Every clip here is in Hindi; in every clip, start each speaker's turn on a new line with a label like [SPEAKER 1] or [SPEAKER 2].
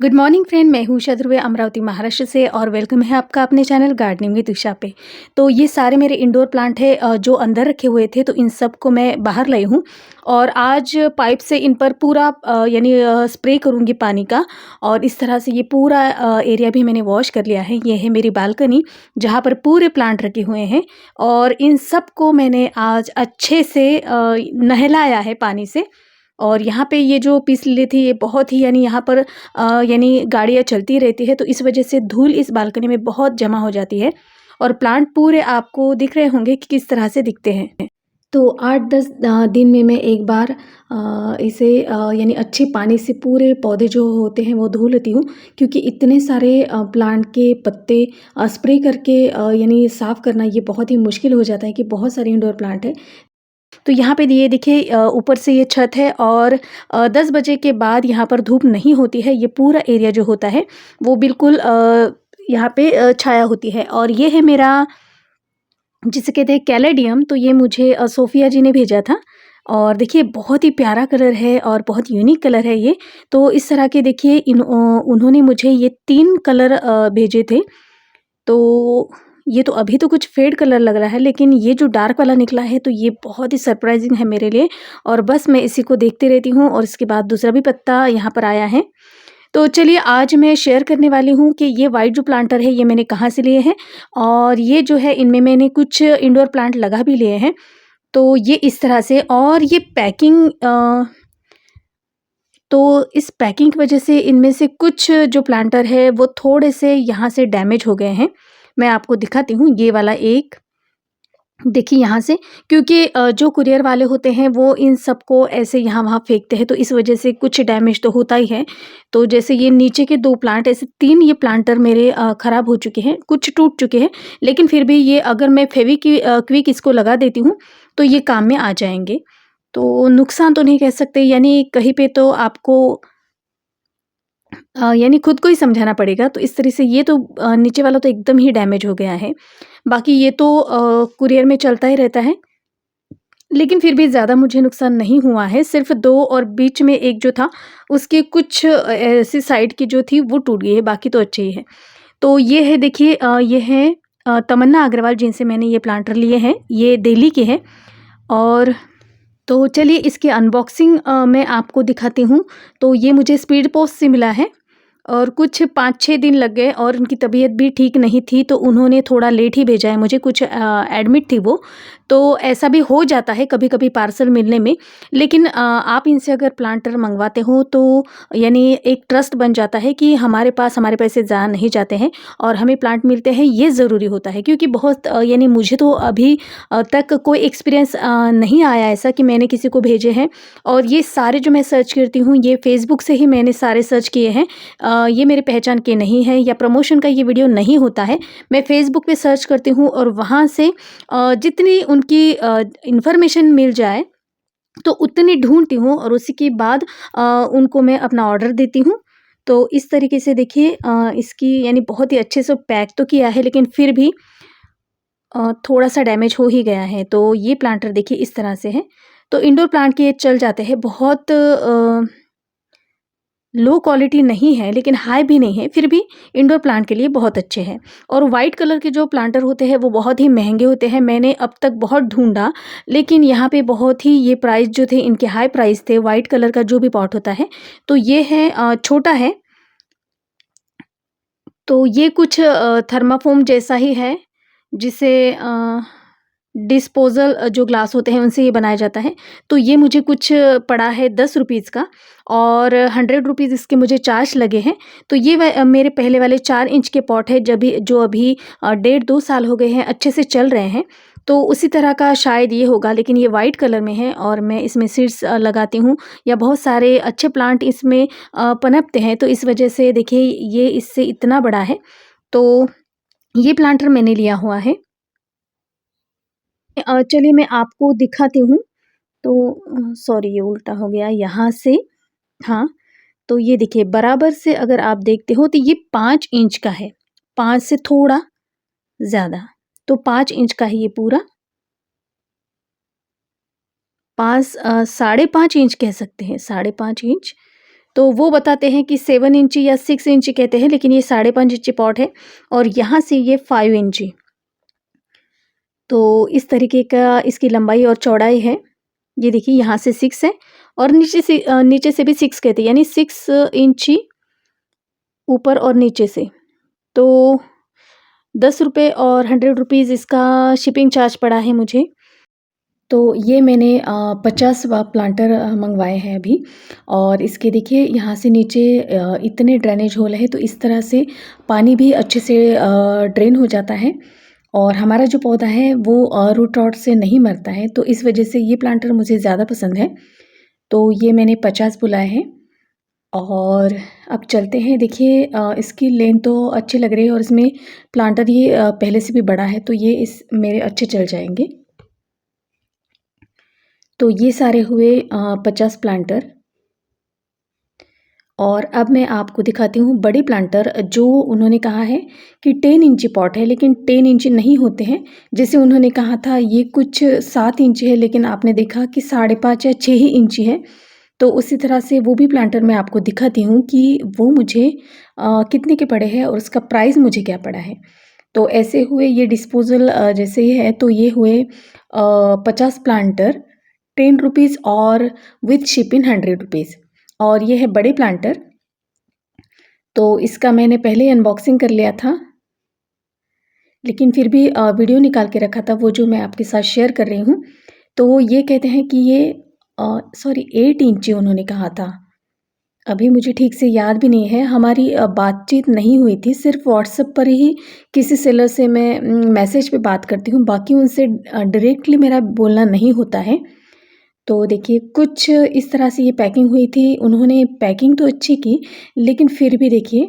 [SPEAKER 1] गुड मॉर्निंग फ्रेंड, मैं हूँ ध्रुव अमरावती महाराष्ट्र से और वेलकम है आपका अपने चैनल गार्डनिंग विद उषा पे। तो ये सारे मेरे इंडोर प्लांट है जो अंदर रखे हुए थे, तो इन सब को मैं बाहर लाई हूँ और आज पाइप से इन पर पूरा यानी स्प्रे करूँगी पानी का। और इस तरह से ये पूरा एरिया भी मैंने वॉश कर लिया है। ये है मेरी बालकनी जहाँ पर पूरे प्लांट रखे हुए हैं और इन सब को मैंने आज अच्छे से नहलाया है पानी से। और यहाँ पे ये जो पिछली थी ये बहुत ही यानी यहाँ पर यानी गाड़ियाँ चलती रहती है, तो इस वजह से धूल इस बालकनी में बहुत जमा हो जाती है और प्लांट पूरे आपको दिख रहे होंगे कि किस तरह से दिखते हैं। तो 8-10 दिन में मैं एक बार इसे यानी अच्छे पानी से पूरे पौधे जो होते हैं वो धो लेती हूँ, क्योंकि इतने सारे प्लांट के पत्ते स्प्रे करके यानी साफ़ करना ये बहुत ही मुश्किल हो जाता है कि बहुत सारे इंडोर प्लांट है। तो यहाँ पे ये देखिए ऊपर से ये छत है और 10 बजे के बाद यहाँ पर धूप नहीं होती है। ये पूरा एरिया जो होता है वो बिल्कुल यहाँ पे छाया होती है। और ये है मेरा जिसे कहते हैं कैलेडियम, तो ये मुझे सोफिया जी ने भेजा था और देखिए बहुत ही प्यारा कलर है और बहुत यूनिक कलर है ये। तो इस तरह के देखिए उन्होंने मुझे ये 3 कलर भेजे थे। तो ये तो अभी तो कुछ फेड कलर लग रहा है, लेकिन ये जो डार्क वाला निकला है तो ये बहुत ही सरप्राइजिंग है मेरे लिए। और बस मैं इसी को देखती रहती हूँ और इसके बाद दूसरा भी पत्ता यहाँ पर आया है। तो चलिए आज मैं शेयर करने वाली हूँ कि ये वाइट जो प्लांटर है ये मैंने कहाँ से लिए हैं और ये जो है इनमें मैंने कुछ इंडोर प्लांट लगा भी लिए हैं। तो ये इस तरह से और ये पैकिंग तो इस पैकिंग की वजह से इनमें से कुछ जो प्लांटर है वो थोड़े से यहाँ से डैमेज हो गए हैं। मैं आपको दिखाती हूँ, ये वाला एक देखिए यहाँ से, क्योंकि जो कुरियर वाले होते हैं वो इन सबको ऐसे यहाँ-वहाँ फेंकते हैं, तो इस वजह से कुछ डैमेज तो होता ही है। तो जैसे ये नीचे के 2 प्लांट, ऐसे 3 ये प्लांटर मेरे ख़राब हो चुके हैं, कुछ टूट चुके हैं, लेकिन फिर भी ये अगर मैं क्विक इसको लगा देती हूँ, तो ये काम में आ जाएँगे। तो नुकसान तो नहीं कह सकते, यानी कहीं पे तो आपको यानी खुद को ही समझाना पड़ेगा। तो इस तरह से ये तो नीचे वाला तो एकदम ही डैमेज हो गया है। बाकी ये तो कुरियर में चलता ही रहता है, लेकिन फिर भी ज़्यादा मुझे नुकसान नहीं हुआ है। सिर्फ़ 2 और बीच में एक जो था उसकी कुछ ऐसी साइड की जो थी वो टूट गई है, बाकी तो अच्छे ही है। तो ये है देखिए ये है तमन्ना अग्रवाल जिनसे मैंने ये प्लांटर लिए हैं, ये दिल्ली के हैं। और तो चलिए इसकी अनबॉक्सिंग मैं आपको दिखाती हूँ। तो ये मुझे स्पीड पोस्ट से मिला है और कुछ 5-6 दिन लग गए और उनकी तबीयत भी ठीक नहीं थी, तो उन्होंने थोड़ा लेट ही भेजा है मुझे, कुछ एडमिट थी वो। तो ऐसा भी हो जाता है कभी-कभी पार्सल मिलने में। लेकिन आप इनसे अगर प्लांटर मंगवाते हो तो यानी एक ट्रस्ट बन जाता है कि हमारे पास हमारे पैसे ज़ाया नहीं जाते हैं और हमें प्लांट मिलते हैं, ये ज़रूरी होता है। क्योंकि बहुत यानी मुझे तो अभी तक कोई एक्सपीरियंस नहीं आया ऐसा कि मैंने किसी को भेजे हैं। और ये सारे जो मैं सर्च करती हूँ ये फ़ेसबुक से ही मैंने सारे सर्च किए हैं। ये मेरे पहचान के नहीं है या प्रमोशन का ये वीडियो नहीं होता है। मैं फ़ेसबुक पे सर्च करती हूँ और वहाँ से जितनी उनकी इन्फॉर्मेशन मिल जाए तो उतनी ढूँढती हूँ और उसी के बाद उनको मैं अपना ऑर्डर देती हूँ। तो इस तरीके से देखिए इसकी यानी बहुत ही अच्छे से पैक तो किया है, लेकिन फिर भी थोड़ा-सा डैमेज हो ही गया है। तो ये प्लांटर देखिए इस तरह से है। तो इंडोर प्लांट के ये चल जाते हैं, बहुत लो क्वालिटी नहीं है लेकिन हाई भी नहीं है, फिर भी इंडोर प्लांट के लिए बहुत अच्छे हैं। और वाइट कलर के जो प्लांटर होते हैं वो बहुत ही महंगे होते हैं। मैंने अब तक बहुत ढूँढा, लेकिन यहाँ पे बहुत ही ये प्राइस जो थे इनके हाई प्राइस थे, वाइट कलर का जो भी पॉट होता है। तो ये है छोटा है, तो ये कुछ थर्माफोम जैसा ही है, जिसे डिस्पोज़ल जो ग्लास होते हैं उनसे ये बनाया जाता है। तो ये मुझे कुछ पड़ा है 10 रुपीज़ का और 100 रुपीज़ इसके मुझे चार्ज लगे हैं। तो ये मेरे पहले वाले 4 इंच के पॉट है जो अभी 1.5-2 साल हो गए हैं, अच्छे से चल रहे हैं। तो उसी तरह का शायद ये होगा, लेकिन ये वाइट कलर में है और मैं इसमें सीड्स लगाती हूँ या बहुत सारे अच्छे प्लांट इसमें पनपते हैं, तो इस वजह से देखिए ये इससे इतना बड़ा है। तो ये प्लांटर मैंने लिया हुआ है। चलिए मैं आपको दिखाती हूँ। तो सॉरी ये उल्टा हो गया यहाँ से। हाँ, तो ये देखिए बराबर से अगर आप देखते हो तो ये 5 इंच का है, 5 से थोड़ा ज़्यादा। तो 5 इंच का है ये पूरा, 5 साढ़े 5 इंच कह सकते हैं, साढ़े 5 इंच। तो वो बताते हैं कि 7 इंची या 6 इंची कहते हैं, लेकिन ये 5.5 इंची पॉट है और यहाँ से ये 5 इंची। तो इस तरीके का इसकी लंबाई और चौड़ाई है। ये देखिए यहाँ से 6 है और नीचे से भी 6 कहते हैं, यानी 6 इंची ऊपर और नीचे से। तो 10 रुपये और 100 रुपीज़ इसका शिपिंग चार्ज पड़ा है मुझे। तो ये मैंने 50 प्लांटर मंगवाए हैं अभी। और इसके देखिए यहाँ से नीचे इतने ड्रेनेज होल है, तो इस तरह से पानी भी अच्छे से ड्रेन हो जाता है और हमारा जो पौधा है वो रूट रॉट से नहीं मरता है, तो इस वजह से ये प्लांटर मुझे ज़्यादा पसंद है। तो ये मैंने 50 बुलाए हैं और अब चलते हैं। देखिए इसकी लेंथ तो अच्छी लग रही है और इसमें प्लांटर ये पहले से भी बड़ा है, तो ये इस मेरे अच्छे चल जाएंगे। तो ये सारे हुए 50 प्लांटर। और अब मैं आपको दिखाती हूँ बड़े प्लांटर, जो उन्होंने कहा है कि 10 इंची पॉट है, लेकिन 10 इंची नहीं होते हैं। जैसे उन्होंने कहा था ये कुछ 7 इंची है, लेकिन आपने देखा कि 5.5 या 6 ही इंची है। तो उसी तरह से वो भी प्लांटर मैं आपको दिखाती हूँ कि वो मुझे कितने के पड़े हैं और उसका प्राइस मुझे क्या पड़ा है। तो ऐसे हुए ये डिस्पोजल जैसे ही है, तो ये हुए 50 प्लांटर 10 रुपीज़ और विथ शिपिंग 100 रुपीज़। और ये है बड़े प्लांटर। तो इसका मैंने पहले ही अनबॉक्सिंग कर लिया था, लेकिन फिर भी वीडियो निकाल के रखा था, वो जो मैं आपके साथ शेयर कर रही हूँ। तो ये कहते हैं कि ये 8 इंची उन्होंने कहा था। अभी मुझे ठीक से याद भी नहीं है, हमारी बातचीत नहीं हुई थी, सिर्फ व्हाट्सएप पर ही किसी सेलर से मैं मैसेज पे बात करती हूँ, बाकी उनसे डायरेक्टली मेरा बोलना नहीं होता है। तो देखिए कुछ इस तरह से ये पैकिंग हुई थी। उन्होंने पैकिंग तो अच्छी की, लेकिन फिर भी देखिए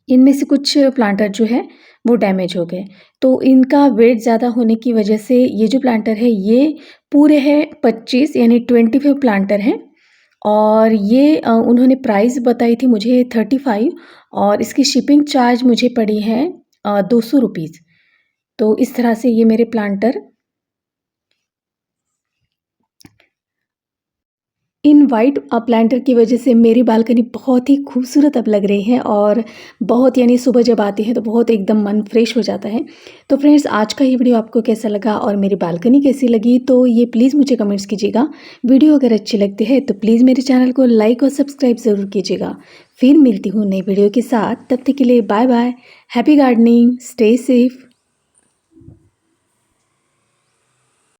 [SPEAKER 1] इनमें से कुछ प्लांटर जो है वो डैमेज हो गए। तो इनका वेट ज़्यादा होने की वजह से ये जो प्लांटर है ये पूरे है 25 यानी 25 प्लांटर हैं। और ये उन्होंने प्राइस बताई थी मुझे 35 और इसकी शिपिंग चार्ज मुझे पड़ी है 200 रुपीज़। तो इस तरह से ये मेरे प्लांटर इन वाइट प्लांटर की वजह से मेरी बालकनी बहुत ही खूबसूरत अब लग रही है और बहुत, यानी सुबह जब आती है तो बहुत एकदम मन फ्रेश हो जाता है। तो फ्रेंड्स, आज का ये वीडियो आपको कैसा लगा और मेरी बालकनी कैसी लगी, तो ये प्लीज़ मुझे कमेंट्स कीजिएगा। वीडियो अगर अच्छी लगती है तो प्लीज़ मेरे चैनल को लाइक और सब्सक्राइब ज़रूर कीजिएगा। फिर मिलती हूँ नई वीडियो के साथ, तब तक के लिए bye bye. Happy gardening, stay safe.